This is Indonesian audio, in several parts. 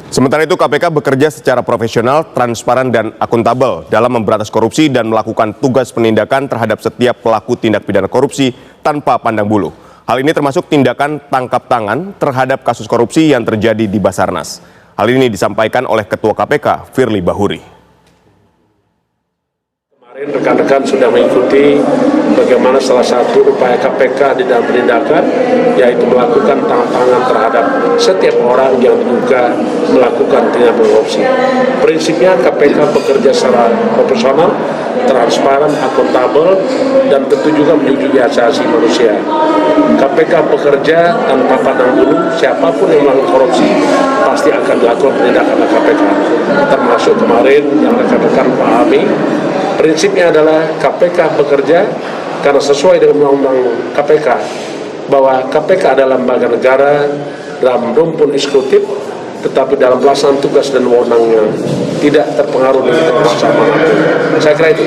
Sementara itu KPK bekerja secara profesional, transparan dan akuntabel dalam memberantas korupsi dan melakukan tugas penindakan terhadap setiap pelaku tindak pidana korupsi tanpa pandang bulu. Hal ini termasuk tindakan tangkap tangan terhadap kasus korupsi yang terjadi di Basarnas. Hal ini disampaikan oleh Ketua KPK, Firly Bahuri. Kemarin rekan-rekan sudah mengikuti bagaimana salah satu upaya KPK di dalam penindakan, yaitu melakukan tangan terhadap setiap orang yang diduga melakukan tindak korupsi. Prinsipnya KPK bekerja secara profesional, transparan, akuntabel, dan tentu juga menjunjung asasi manusia. KPK bekerja tanpa pandang bulu, siapapun yang melakukan korupsi pasti akan dilakukan penindakan oleh KPK. Termasuk kemarin yang rekan-rekan pahami, prinsipnya adalah KPK bekerja karena sesuai dengan Undang-Undang KPK, bahwa KPK adalah lembaga negara dalam rumpun eksekutif, tetapi dalam pelaksanaan tugas dan wewenangnya tidak terpengaruh dengan kekuasaan manapun. Saya kira itu.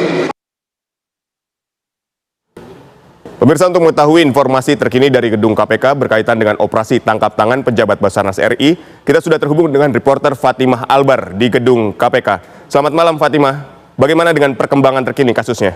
Pemirsa, untuk mengetahui informasi terkini dari gedung KPK berkaitan dengan operasi tangkap tangan pejabat Basarnas RI, kita sudah terhubung dengan reporter Fatimah Albar di gedung KPK. Selamat malam Fatimah, bagaimana dengan perkembangan terkini kasusnya?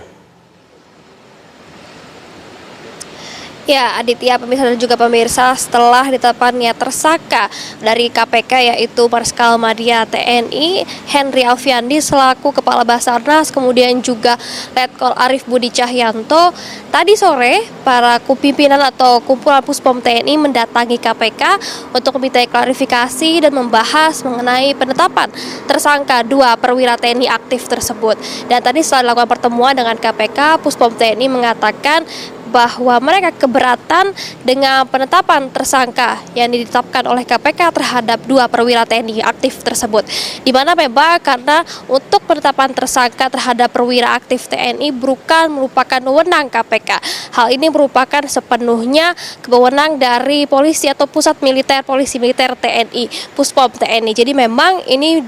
Ya, Aditya, pemirsa dan juga pemirsa, setelah ditetapkannya tersangka dari KPK yaitu Marskal Madya TNI Henry Alfiandi selaku Kepala Basarnas, kemudian juga Letkol Arief Budi Cahyanto, tadi sore para pimpinan atau kumpulan Puspom TNI mendatangi KPK untuk meminta klarifikasi dan membahas mengenai penetapan tersangka 2 perwira TNI aktif tersebut. Dan tadi setelah dilakukan pertemuan dengan KPK, Puspom TNI mengatakan bahwa mereka keberatan dengan penetapan tersangka yang ditetapkan oleh KPK terhadap 2 perwira TNI aktif tersebut. Di mana memang karena untuk penetapan tersangka terhadap perwira aktif TNI bukan merupakan wewenang KPK. Hal ini merupakan sepenuhnya kewenangan dari polisi atau pusat militer polisi militer TNI, Puspom TNI. Jadi memang ini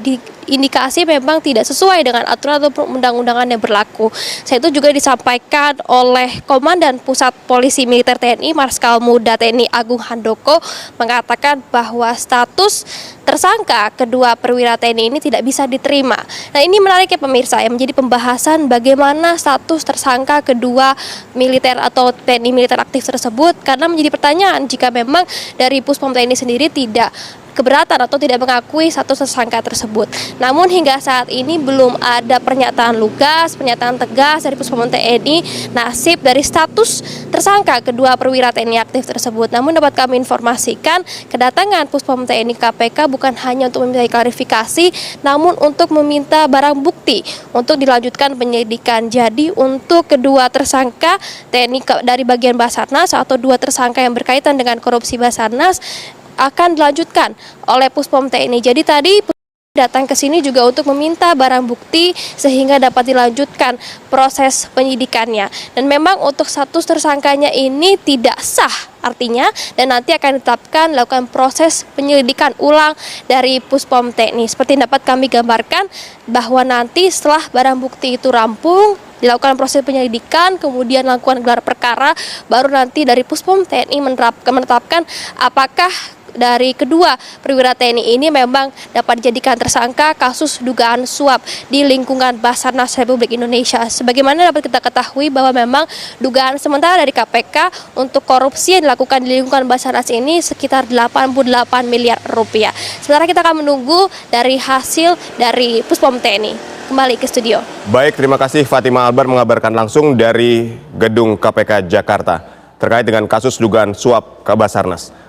indikasi memang tidak sesuai dengan aturan atau undang-undangan yang berlaku. Saya itu juga disampaikan oleh Komandan Pusat Polisi Militer TNI Marskal Muda TNI Agung Handoko mengatakan bahwa status tersangka kedua perwira TNI ini tidak bisa diterima. Nah, ini menarik ya pemirsa, yang menjadi pembahasan bagaimana status tersangka kedua militer atau TNI militer aktif tersebut, karena menjadi pertanyaan jika memang dari Puspom TNI sendiri tidak keberatan atau tidak mengakui status tersangka tersebut. Namun hingga saat ini belum ada pernyataan lugas, pernyataan tegas dari Puspom TNI nasib dari status tersangka kedua perwira TNI aktif tersebut. Namun dapat kami informasikan kedatangan Puspom TNI KPK bukan hanya untuk meminta klarifikasi, namun untuk meminta barang bukti untuk dilanjutkan penyelidikan. Jadi untuk kedua tersangka TNI dari bagian Basarnas atau 2 tersangka yang berkaitan dengan korupsi Basarnas akan dilanjutkan oleh Puspom TNI. Jadi tadi datang ke sini juga untuk meminta barang bukti sehingga dapat dilanjutkan proses penyidikannya. Dan memang untuk status tersangkanya ini tidak sah artinya, dan nanti akan ditetapkan lakukan proses penyelidikan ulang dari Puspom TNI. Seperti dapat kami gambarkan bahwa nanti setelah barang bukti itu rampung, dilakukan proses penyelidikan, kemudian lakukan gelar perkara, baru nanti dari Puspom TNI menetapkan apakah dari kedua perwira TNI ini memang dapat dijadikan tersangka kasus dugaan suap di lingkungan Basarnas Republik Indonesia. Sebagaimana dapat kita ketahui bahwa memang dugaan sementara dari KPK untuk korupsi yang dilakukan di lingkungan Basarnas ini sekitar 88 miliar rupiah. Sementara kita akan menunggu dari hasil dari Puspom TNI. Kembali ke studio. Baik, terima kasih Fatimah Albar mengabarkan langsung dari gedung KPK Jakarta terkait dengan kasus dugaan suap ke Basarnas.